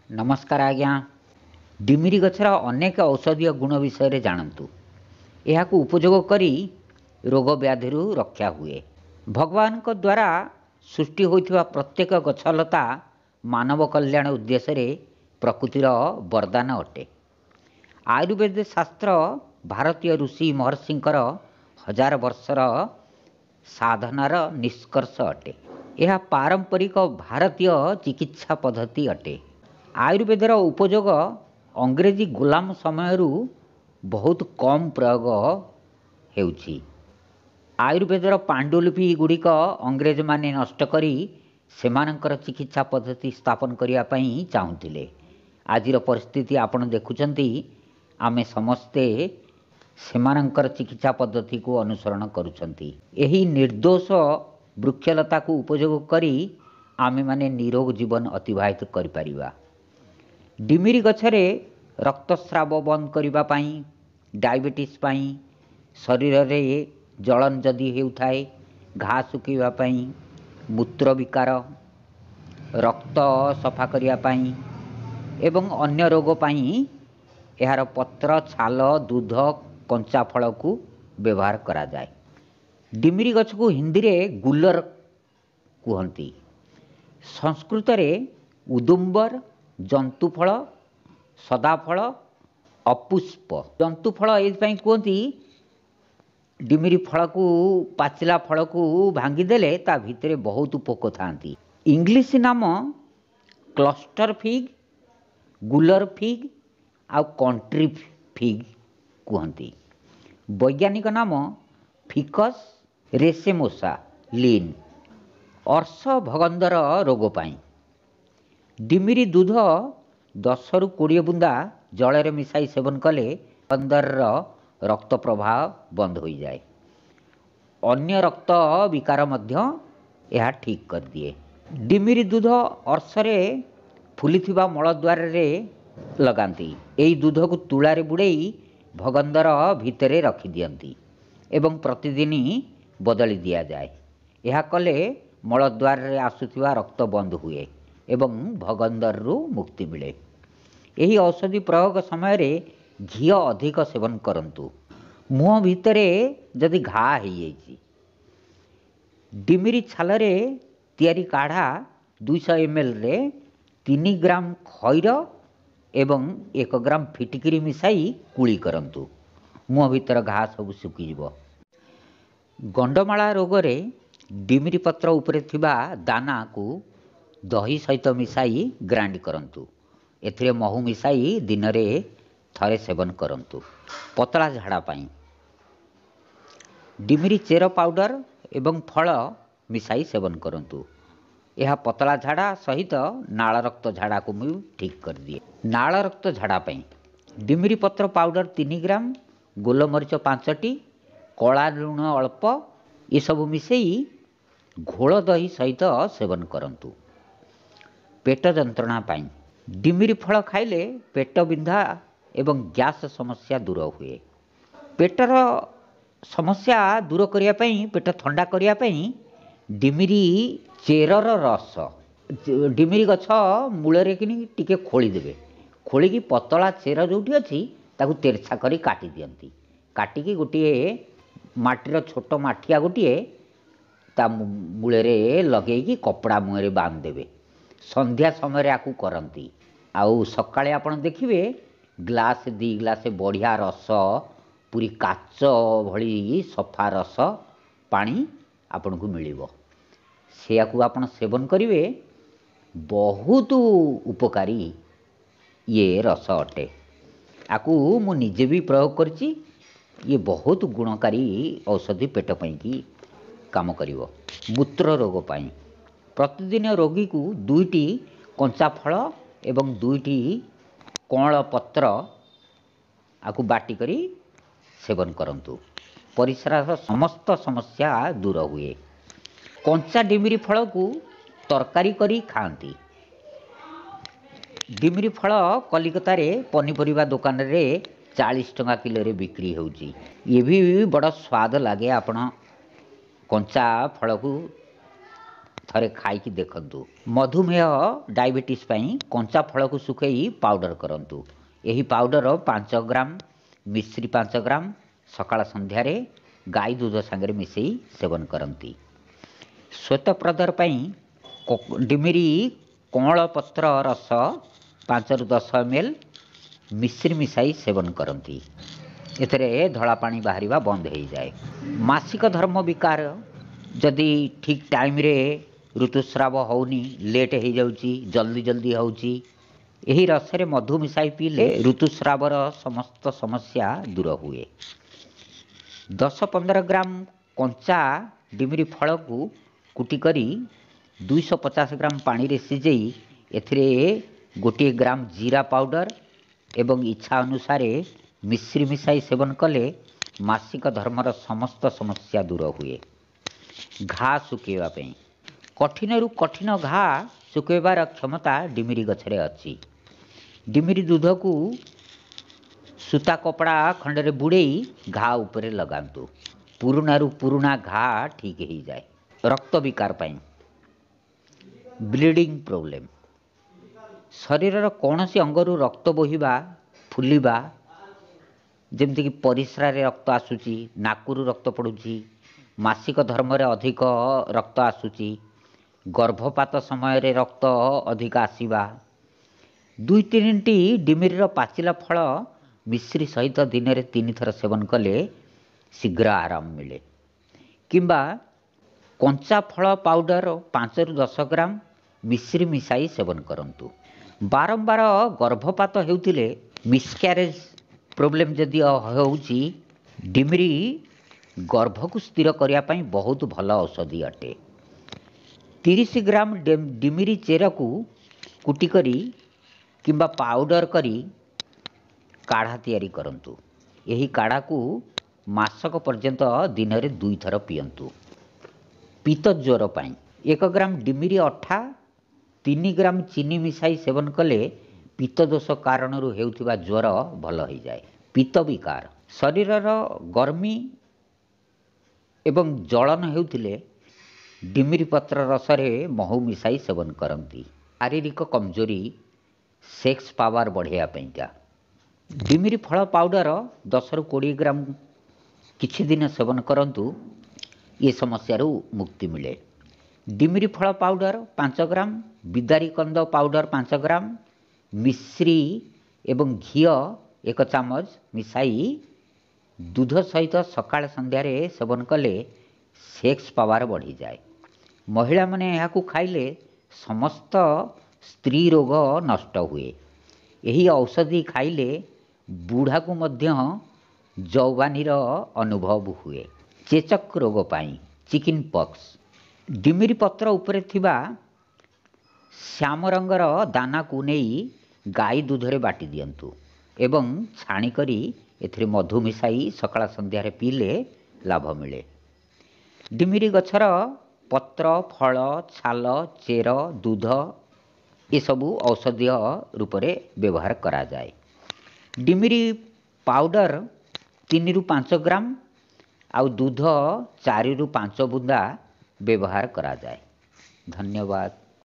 नमस्कार आज्ञा। डिमिरी गछर अनेक औषधीय गुण विषय जानतु। यह उपयोग करी रोग व्याधि रक्षा हुए। भगवान को द्वारा सृष्टि होइथिबा प्रत्येक गछलता मानव कल्याण उद्देश्य प्रकृतिर वरदान अटे। आयुर्वेद शास्त्र भारतीय ऋषि महर्षिंकर हजार वर्षर साधनार निष्कर्ष अटे। यह पारंपरिक भारतीय चिकित्सा पद्धति अटे। आयुर्वेदर उपयोग अंग्रेजी गुलाम समय बहुत कम प्रयोग हेउछि। आयुर्वेदर पांडुलिपि गुड़िक अंग्रेज माने नष्ट करी सेमानंकर चिकित्सा पद्धति स्थापन करिया पई चाहुथिले। आजिर परिस्थिति आपण देखुचंती, आमे समस्ते सेमानंकर चिकित्सा पद्धति को अनुसरण करुचंती। एही निर्दोष वृक्षलता को उपयोग करी आमे माने निरोग जीवन अतिबाहित करि परिबा। डिमिरी गछरे रक्तस्राव बंद करिबा पई, डायबिटीज पई, शरीर रे जलन जदि हेउथाए, घा सुखिबा पई, मूत्र विकार, रक्त सफा करिया पई एवं अन्य रोग पई यार पत्र, छाल, दूध, कंचा फल को व्यवहार करा जाए। डिमिरी गछ को हिंदी रे गुल्लर कहती, संस्कृत रे उदुम्बर, जंतुफल, सदाफल, अपुष्प। जंतुफल ये कहती, डिमिरी फल को पाचिला फल को भांगीदेले ता भितरे बहुत पोक थांती। इंग्लिश नाम क्लस्टर फिग, गुलर फिग आउ कंट्री फिग कहती। वैज्ञानिक नाम फिकस रेसेमोसा लिन। अर्श भगंदर रोग पाई डिमिरी दूध 10 ରୁ 20 बुंदा जल मिसाई सेवन कले भगंदर रक्त प्रवाह बंद हो जाए। अन्य रक्त विकार मध्य यह ठीक कर दिए। डिमिरी दूध अर्शरे फुलिथिबा मलद्वार रे लगाती। यही दूध को तुला रे बुड़ेई भगंदर भितरे रखी दियंती एवं प्रतिदिन बदली दिया जाए। यह कले मलद्वार रे आसुथिबा रक्त बंद हुए एवं भगंदर रु मुक्ति मिले। यही औषधि प्रयोग समय रे घी अधिक सेवन करंतु। मुह भितरे जदि घा हो जाइछि, डिमिरी छाल रे तियारी काढ़ा 200 ml रे 3 ग्राम खैर एवं 1 ग्राम फिटकिरी मिसाई कुली करंतु। मुह भीतर घा सब सुखीजिव। गंडमाला रोग रे डिमिरी पत्र उपरे थिबा दाना को दही सहित मिसाई ग्राइंड करंतु। एथिरे महू मिसाई दिन रे थरे सेवन करंतु। पतला झाड़ा पाई डिमिरी चेर पाउडर एवं फल मिसाई सेवन करंतु। यह पतला झाड़ा सहित नाल रक्त झाड़ा को भी ठीक कर दिए। नाल रक्त झाड़ा पाई डिमिरी पत्र पाउडर 3 ग्राम, गोलमरीच 5टी, कला लुण अल्प, ये सब मिसेई घोल दही सहित सेवन करंतु। पेट जंत्रणा पाई डिमिरी फल खाइले पेट बिंधा एवं गैस समस्या दूर हुए। पेटर समस्या दूर करिया पई, पेट ठंडा करिया पई डिमिरी चेरर रस डिमिरी गछ मूल रे किनी टिके खोली देबे। खोली की पतला चेर जोठी अछि ताकू तेरछा करी काटी दियंती। काटी की गोटे माटीर छोट माठिया गोटे ता मूल रे लगे की कपड़ा मुहरे बांध देबे। संध्या समय आकू करंती। आउ सकाळे आपण देखिबे ग्लास 2 ग्लास बढ़िया रस, पूरी काच भली सफा रस पानी आपण को मिलिबो। सेया को आपण सेवन करिवे, बहुत उपकारी ये रस अटे। आकू मु निजे भी प्रयोग करची। ये बहुत गुणकारी औषधि पेट पई की काम करिवो। मूत्र रोग पाई प्रतिदिन रोगी को 2टी कंचा फल एवं 2टी कौल पत्र आकु बाटी करी सेवन करंतु। परिस्रार समस्त समस्या दूर हुए। कंचा डिमिरी फल को तरकारी करी खाती। डिमिरी फल कलिकता रे पनीपरिया दुकान रे 40 टंका किलो रे बिक्री होउची। ये भी बड़ा स्वाद लगे। आपण कंचा फल को ଥରେ ଖାଇକି ଦେଖନ୍ତୁ। ମଧୁମେହ ଡାଇବେଟିସ୍ ପାଇଁ କଞ୍ଚା ଫଳକୁ ଶୁଖାଇ ପାଉଡ଼ର କରନ୍ତୁ। ଏହି ପାଉଡ଼ର 5 ଗ୍ରାମ ମିଶ୍ରି 5 ଗ୍ରାମ ସକାଳ ସନ୍ଧ୍ୟାରେ ଗାଈ ଦୁଧ ସାଙ୍ଗରେ ମିଶାଇ ସେବନ କରନ୍ତି। ଶ୍ୱେତପ୍ରଦର ପାଇଁ ଡିମିରି କଅଁଳ ପତ୍ର ରସ 5ରୁ 10 ml ମିଶ୍ରି ମିଶାଇ ସେବନ କରନ୍ତି। ଏଥିରେ ଧଳା ପାଣି ବାହାରିବା ବନ୍ଦ ହୋଇଯାଏ। ମାସିକ ଧର୍ମ ବିକାର ଯଦି ଠିକ୍ ଟାଇମ୍ରେ ଋତୁସ୍ରାବ ହେଉନି, ଲେଟ୍ ହୋଇଯାଉଛି, ଜଲ୍ଦି ହେଉଛି, ଏହି ରସରେ ମଧୁ ମିଶାଇ ପିଇଲେ ଋତୁସ୍ରାବର ସମସ୍ତ ସମସ୍ୟା ଦୂର ହୁଏ। 10-15 ଗ୍ରାମ କଞ୍ଚା ଡିମିରି ଫଳକୁ କୁଟି କରି 250 ଗ୍ରାମ ପାଣିରେ ସିଝେଇ ଏଥିରେ 1 ଗ୍ରାମ ଜିରା ପାଉଡ଼ର ଏବଂ ଇଚ୍ଛା ଅନୁସାରେ ମିଶ୍ରି ମିଶାଇ ସେବନ କଲେ ମାସିକ ଧର୍ମର ସମସ୍ତ ସମସ୍ୟା ଦୂର ହୁଏ। ଘା ଶୁଖାଇବା ପାଇଁ କଠିନରୁ କଠିନ ଘା ଶୁଖାଇବାର କ୍ଷମତା ଡିମିରି ଗଛରେ ଅଛି। ଡିମିରି ଦୁଧକୁ ସୂତା କପଡ଼ା ଖଣ୍ଡରେ ବୁଡ଼େଇ ଘା ଉପରେ ଲଗାନ୍ତୁ। ପୁରୁଣାରୁ ପୁରୁଣା ଘା ଠିକ୍ ହୋଇଯାଏ। ରକ୍ତ ବିକାର ପାଇଁ ବ୍ଲିଡ଼ିଂ ପ୍ରୋବ୍ଲେମ୍, ଶରୀରର କୌଣସି ଅଙ୍ଗରୁ ରକ୍ତ ବୋହିବା, ଫୁଲିବା, ଯେମିତିକି ପରିସ୍ରାରେ ରକ୍ତ ଆସୁଛି, ନାକରୁ ରକ୍ତ ପଡ଼ୁଛି, ମାସିକ ଧର୍ମରେ ଅଧିକ ରକ୍ତ ଆସୁଛି, ଗର୍ଭପାତ ସମୟରେ ରକ୍ତ ଅଧିକ ଆସିବା, 2-3ଟି ଡିମିରିର ପାଚିଲା ଫଳ ମିଶ୍ରି ସହିତ ଦିନରେ 3 ଥର ସେବନ କଲେ ଶୀଘ୍ର ଆରାମ ମିଳେ। କିମ୍ବା କଞ୍ଚା ଫଳ ପାଉଡ଼ର 5ରୁ 10 ଗ୍ରାମ ମିଶ୍ରି ମିଶାଇ ସେବନ କରନ୍ତୁ। ବାରମ୍ବାର ଗର୍ଭପାତ ହେଉଥିଲେ, ମିସ୍କ୍ୟାରେଜ୍ ପ୍ରୋବ୍ଲେମ୍ ଯଦି ହେଉଛି, ଡିମିରି ଗର୍ଭକୁ ସ୍ଥିର କରିବା ପାଇଁ ବହୁତ ଭଲ ଔଷଧି ଅଟେ। 30 ଗ୍ରାମ ଡିମିରି ଚେରକୁ କୁଟି କରି କିମ୍ବା ପାଉଡ଼ର କରି କାଢ଼ା ତିଆରି କରନ୍ତୁ। ଏହି କାଢ଼ାକୁ ମାସକ ପର୍ଯ୍ୟନ୍ତ ଦିନରେ 2 ଥର ପିଅନ୍ତୁ। ପିତ୍ତ ଜ୍ୱର ପାଇଁ 1 ଗ୍ରାମ ଡିମିରି ଅଠା 3 ଗ୍ରାମ ଚିନି ମିଶାଇ ସେବନ କଲେ ପିତ୍ତ ଦୋଷ କାରଣରୁ ହେଉଥିବା ଜ୍ୱର ଭଲ ହୋଇଯାଏ। ପିତ୍ତ ବିକାର ଶରୀରର ଗର୍ମି ଏବଂ ଜଳନ ହେଉଥିଲେ ଡିମିରି ପତ୍ର ରସରେ ମହୁ ମିଶାଇ ସେବନ କରନ୍ତି। ଶାରୀରିକ କମଜୋରି, ସେକ୍ସ ପାୱାର ବଢ଼ାଇବା ପାଇଁକା ଡିମିରି ଫଳ ପାଉଡ଼ର 10ରୁ 20 ଗ୍ରାମ କିଛି ଦିନ ସେବନ କରନ୍ତୁ। ଏ ସମସ୍ୟାରୁ ମୁକ୍ତି ମିଳେ। ଡିମିରି ଫଳ ପାଉଡ଼ର 5 ଗ୍ରାମ, ବିଦାରୀ କନ୍ଦ ପାଉଡ଼ର 5 ଗ୍ରାମ, ମିଶ୍ରି ଏବଂ ଘିଅ 1 ଚାମଚ ମିଶାଇ ଦୁଧ ସହିତ ସକାଳ ସନ୍ଧ୍ୟାରେ ସେବନ କଲେ ସେକ୍ସ ପାୱାର ବଢ଼ିଯାଏ। ମହିଳାମାନେ ଏହାକୁ ଖାଇଲେ ସମସ୍ତ ସ୍ତ୍ରୀ ରୋଗ ନଷ୍ଟ ହୁଏ। ଏହି ଔଷଧି ଖାଇଲେ ବୁଢ଼ାକୁ ମଧ୍ୟ ଯୌବାନୀର ଅନୁଭବ ହୁଏ। ଚେଚକ ରୋଗ ପାଇଁ ଚିକେନ ପକ୍ସ ଡିମିରି ପତ୍ର ଉପରେ ଥିବା ଶ୍ୟାମ ରଙ୍ଗର ଦାନାକୁ ନେଇ ଗାଈ ଦୁଧରେ ବାଟି ଦିଅନ୍ତୁ ଏବଂ ଛାଣିକରି ଏଥିରେ ମଧୁ ମିଶାଇ ସକାଳ ସନ୍ଧ୍ୟାରେ ପିଇଲେ ଲାଭ ମିଳେ। ଡିମିରି ଗଛର ପତ୍ର, ଫଳ, ଛାଲ, ଚେର, ଦୁଧ ଏସବୁ ଔଷଧୀୟ ରୂପରେ ବ୍ୟବହାର କରାଯାଏ। ଡିମିରି ପାଉଡ଼ର 3ରୁ 5 ଗ୍ରାମ ଆଉ ଦୁଧ 4ରୁ 5 ବୁନ୍ଦା ବ୍ୟବହାର କରାଯାଏ। ଧନ୍ୟବାଦ।